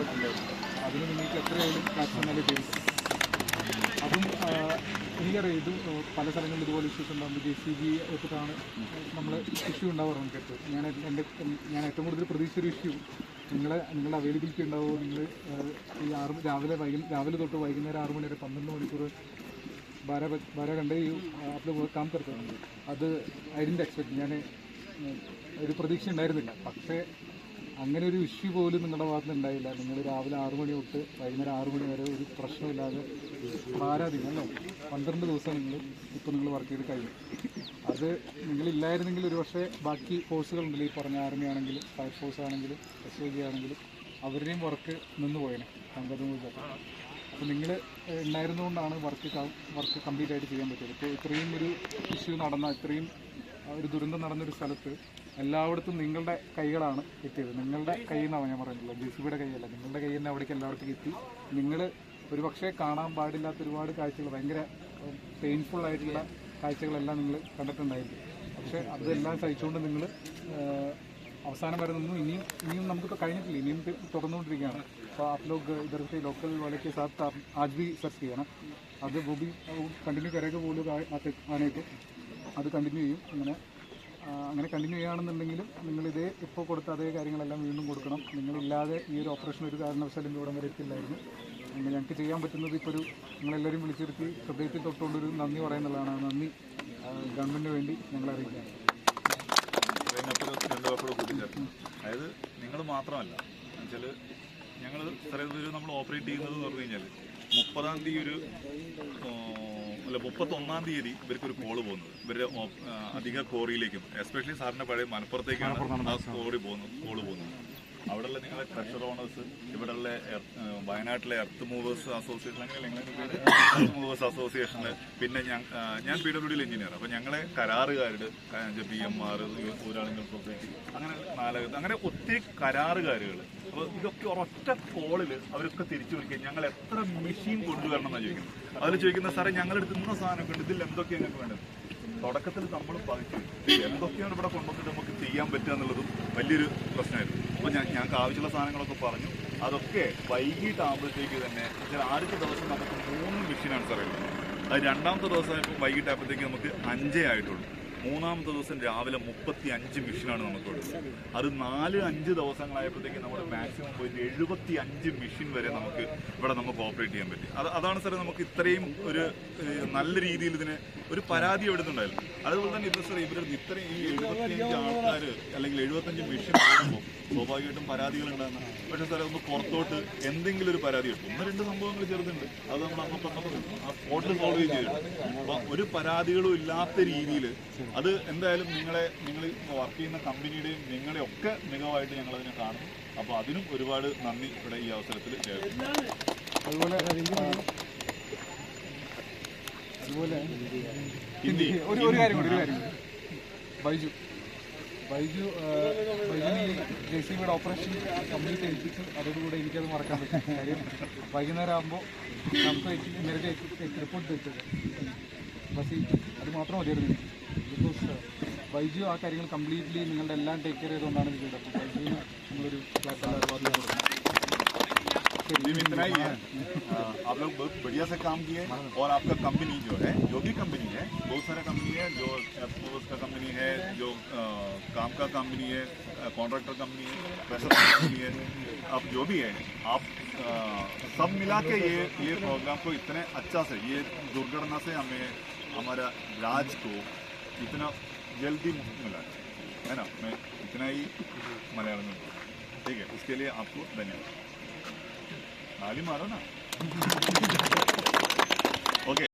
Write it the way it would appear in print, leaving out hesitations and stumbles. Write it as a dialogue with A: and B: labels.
A: കൊടുത്തിട്ടുണ്ടായിരുന്നു. അതിന് നിങ്ങൾക്ക് എത്രയായാലും മാക്സിമം ചെയ്തു. അതും എനിക്കറിയാം, ഇത് പല സ്ഥലങ്ങളിലും ഇതുപോലെ ഇഷ്യൂസ് ഉണ്ടാകുമ്പോൾ JCB വെച്ചിട്ടാണ് നമ്മൾ ഇഷ്യൂ ഉണ്ടാവാറ്. നമുക്ക് ഞാൻ ഏറ്റവും കൂടുതൽ പ്രതീക്ഷിച്ചൊരു ഇഷ്യൂ നിങ്ങളുടെ അവൈലബിലിറ്റി ഉണ്ടാവുമോ. നിങ്ങൾ ഈ രാവിലെ തൊട്ട് വൈകുന്നേരം 6 മണി വരെ 12 മണിക്കൂർ 12 घंटे आप लोग काम करते हैं. അത് ഐ ഡിഡ്ന്റ് എക്സ്പെക്ട്. ഞാൻ ഒരു പ്രതീക്ഷ ഉണ്ടായിരുന്നില്ല. പക്ഷേ അങ്ങനെ ഒരു ഇഷ്യൂ പോലും നിങ്ങളുടെ ഭാഗത്ത് നിന്ന് ഉണ്ടായില്ല. നിങ്ങൾ രാവിലെ 6 മണി തൊട്ട് വൈകുന്നേരം 6 മണി വരെ ഒരു പ്രശ്നമില്ലാതെ ആരാധിക്കും അല്ലേ. 12 ദിവസം നിങ്ങൾ വർക്ക് ചെയ്ത് കഴിഞ്ഞു. അത് നിങ്ങളില്ലായിരുന്നെങ്കിൽ ഒരു പക്ഷേ ബാക്കി ഫോഴ്സുകളുണ്ടല്ലോ, ഈ പറഞ്ഞ ആർമി ആണെങ്കിലും ഫയർഫോഴ്സ് ആണെങ്കിലും SOG ആണെങ്കിലും അവരുടെയും വർക്ക് നിന്ന് പോയേനെ സംഘടനകൾ. അപ്പോൾ നിങ്ങൾ ഉണ്ടായിരുന്നുകൊണ്ടാണ് വർക്ക് കംപ്ലീറ്റ് ആയിട്ട് ചെയ്യാൻ പറ്റിയത്. ഇപ്പോൾ ഇത്രയും ഒരു ഇഷ്യൂ നടന്ന, ഇത്രയും ഒരു ദുരന്തം നടന്നൊരു സ്ഥലത്ത് എല്ലായിടത്തും നിങ്ങളുടെ കൈകളാണ് എത്തിയത്. നിങ്ങളുടെ കയ്യിൽ നിന്നാണ് ഞാൻ പറയുന്നത്, JCBയുടെ കൈയല്ല. നിങ്ങളുടെ കയ്യിൽ നിന്ന് അവിടേക്ക് എല്ലായിടത്തും എത്തി. നിങ്ങൾ ഒരു പക്ഷേ കാണാൻ പാടില്ലാത്ത ഒരുപാട് കാഴ്ചകൾ, ഭയങ്കര പെയിൻഫുൾ ആയിട്ടുള്ള കാഴ്ചകളെല്ലാം നിങ്ങൾ കണ്ടിട്ടുണ്ടായിരിക്കും. പക്ഷേ അതെല്ലാം സഹിച്ചുകൊണ്ട് നിങ്ങൾ അവസാനം വരെ നിന്നു. ഇനിയും നമുക്ക് കഴിഞ്ഞിട്ടില്ല, ഇനിയും തുടർന്നുകൊണ്ടിരിക്കുകയാണ്. അപ്പോൾ आप लोग इधर से लोकल वाले के साथ आज भी सर्च किया ना, അത് वो भी कंटिन्यू करेगा. वो लोग आने को അത് കണ്ടിന്യൂ ചെയ്യും. അങ്ങനെ കണ്ടിന്യൂ ചെയ്യുകയാണെന്നുണ്ടെങ്കിലും നിങ്ങളിതേ ഇപ്പോൾ കൊടുത്ത അതേ കാര്യങ്ങളെല്ലാം വീണ്ടും കൊടുക്കണം. നിങ്ങളില്ലാതെ ഈ ഒരു ഓപ്പറേഷൻ ഒരു കാരണവശാലും ഇവിടെ വരെ എത്തില്ലായിരുന്നു. ഞങ്ങൾക്ക് ചെയ്യാൻ പറ്റുന്നത് ഇപ്പോൾ നിങ്ങളെല്ലാവരും വിളിച്ചിരുത്തി ഹൃദയത്തിൽ തൊട്ടുകൊണ്ടൊരു നന്ദി പറയുന്നുള്ളതാണ്. നന്ദി ഗവൺമെൻറ്റിന് വേണ്ടി ഞങ്ങൾ അറിയിക്കുകയാണ്.
B: അതായത് നിങ്ങൾ മാത്രമല്ല എന്നുവെച്ചാൽ ഞങ്ങൾ സ്ഥലത്ത് നമ്മൾ ഓപ്പറേറ്റ് ചെയ്യുന്നത് എന്ന് പറഞ്ഞു കഴിഞ്ഞാൽ 30-ാം തീയതി 31-ാം തീയതി ഇവർക്കൊരു കോള് പോകുന്നത്, ഇവരുടെ അധിക കോറിയിലേക്കും എസ്പെഷ്യലി സാറിൻ്റെ പഴയ മലപ്പുറത്തേക്കാണ് ആ കോള് പോകുന്നത്. അവിടെയുള്ള നിങ്ങളെ ട്രഷർ ഓണേഴ്സ്, ഇവിടെയുള്ള വയനാട്ടിലെ എർത്ത് മൂവേഴ്സ് അസോസിയേഷൻ, അങ്ങനെ എർത്ത് മൂവേഴ്സ് അസോസിയേഷനിൽ, പിന്നെ ഞാൻ PWD എഞ്ചിനീയർ. അപ്പോൾ ഞങ്ങളെ കരാറുകാരുടെ BMR, ഊരാളുകൾ സൊസൈറ്റി, അങ്ങനെ ഒത്തിരി കരാറുകാരുകൾ. അപ്പോൾ ഇതൊക്കെ ഒരൊറ്റ കോളിൽ അവരൊക്കെ തിരിച്ചു വിളിക്കുക. ഞങ്ങൾ എത്ര മെഷീൻ കൊണ്ടുവരണം എന്നാണ് ചോദിക്കുന്നത്. അതിൽ ചോദിക്കുന്ന സാറേ ഞങ്ങളെടുത്ത് ഇന്ന സാധനമൊക്കെ ഉണ്ട്, ഇതിൽ എന്തൊക്കെയാണ് ഞങ്ങൾക്ക് വേണ്ടത്. തുടക്കത്തിൽ നമ്മൾ പഠിച്ചു എന്തൊക്കെയാണ് ഇവിടെ കൊണ്ടുവന്നിട്ട് നമുക്ക് ചെയ്യാൻ പറ്റുക എന്നുള്ളതും വലിയൊരു പ്രശ്നമായിരുന്നു. അപ്പോൾ ഞങ്ങൾക്ക് ആവശ്യമുള്ള സാധനങ്ങളൊക്കെ പറഞ്ഞു. അതൊക്കെ വൈകിട്ടാകുമ്പോഴത്തേക്ക് തന്നെ ആദ്യത്തെ ദിവസം നമുക്ക് 3 മെഷീനാണ് സാർ ഉള്ളത്. അത് രണ്ടാമത്തെ ദിവസമായപ്പോൾ വൈകിട്ടാകുമ്പോഴത്തേക്ക് നമുക്ക് 5 ആയിട്ടുള്ളൂ. മൂന്നാമത്തെ ദിവസം രാവിലെ 35 മെഷീനാണ് നമുക്ക് കൊടുത്തത്. അത് 4-5 ദിവസങ്ങളായപ്പോഴത്തേക്ക് നമ്മൾ മാക്സിമം പോയിട്ട് 75 മെഷീൻ വരെ നമുക്ക് ഓപ്പറേറ്റ് ചെയ്യാൻ പറ്റി. അതാണ് സാറേ നമുക്ക് ഇത്രയും ഒരു നല്ല രീതിയിൽ ഇതിന് ഒരു പരാതി എവിടുന്നുണ്ടായിരുന്നു. അതുപോലെ തന്നെ ഇത് സാർ ഇവരുടെ ഇത്രയും ഈ 75 ആൾക്കാർ അല്ലെങ്കിൽ 75 മെഷീൻ വരുമ്പോൾ സ്വാഭാവികമായിട്ടും പരാതികൾ ഉണ്ടാകുന്ന. പക്ഷേ സാറേ ഒന്ന് പുറത്തോട്ട് എന്തെങ്കിലും ഒരു പരാതി കിട്ടും. 1-2 സംഭവങ്ങൾ ചെറുതുണ്ട്, അത് നമ്മൾ ആ സ്പോട്ടിൽ സോൾവ് ചെയ്തിട്ടുണ്ട്. അപ്പോൾ ഒരു പരാതികളും ഇല്ലാത്ത രീതിയിൽ അത് എന്തായാലും നിങ്ങൾ വർക്ക് ചെയ്യുന്ന കമ്പനിയുടെയും നിങ്ങളെ ഒക്കെ മികവായിട്ട് ഞങ്ങളതിനെ കാണുന്നു. അപ്പോൾ അതിനും ഒരുപാട് നന്ദി ഇവിടെ ഈ അവസരത്തിൽ ചേർക്കുന്നു.
A: അതുപോലെ ഒരു കാര്യം കൂടി, ബൈജു JCBയുടെ ഓപ്പറേഷൻ കംപ്ലീറ്റ് ചെയ്യിപ്പിച്ചു. അതോടുകൂടെ എനിക്കത് മറക്കാൻ പറ്റും. കാര്യം വൈകുന്നേരം ആകുമ്പോൾ നമുക്ക് നേരത്തെ റിപ്പോർട്ട് വെച്ചത് ബസ് അത് മാത്രം മതിയായിരുന്നു. ബിക്കോസ് ബൈജു ആ കാര്യങ്ങൾ കംപ്ലീറ്റ്ലി നിങ്ങളുടെ എല്ലാം ടേക്ക് കെയർ ചെയ്തുകൊണ്ടാണ് ഇത് ചെയ്തത്. അപ്പോൾ ബൈജുവിന് നമ്മളൊരു കൊടുക്കും.
B: इतना ही है, आप लोग बहुत बढ़िया से काम किए. और आपका कंपनी जो भी कंपनी है, बहुत सारा कंपनी है, जो का कंपनी है, जो काम का कंपनी है, कॉन्ट्रैक्टर कंपनी है, प्रेशर कंपनी है, आप जो भी है, आप सब मिला के ये प्रोग्राम को इतने अच्छा से, ये दुर्घटना से हमें हमारा राज को इतना जल्दी मुक्त मिला है ना. मैं इतना ही मलयालम में, ठीक है, उसके लिए आपको धन्यवाद. ताली मारो ना. ओके.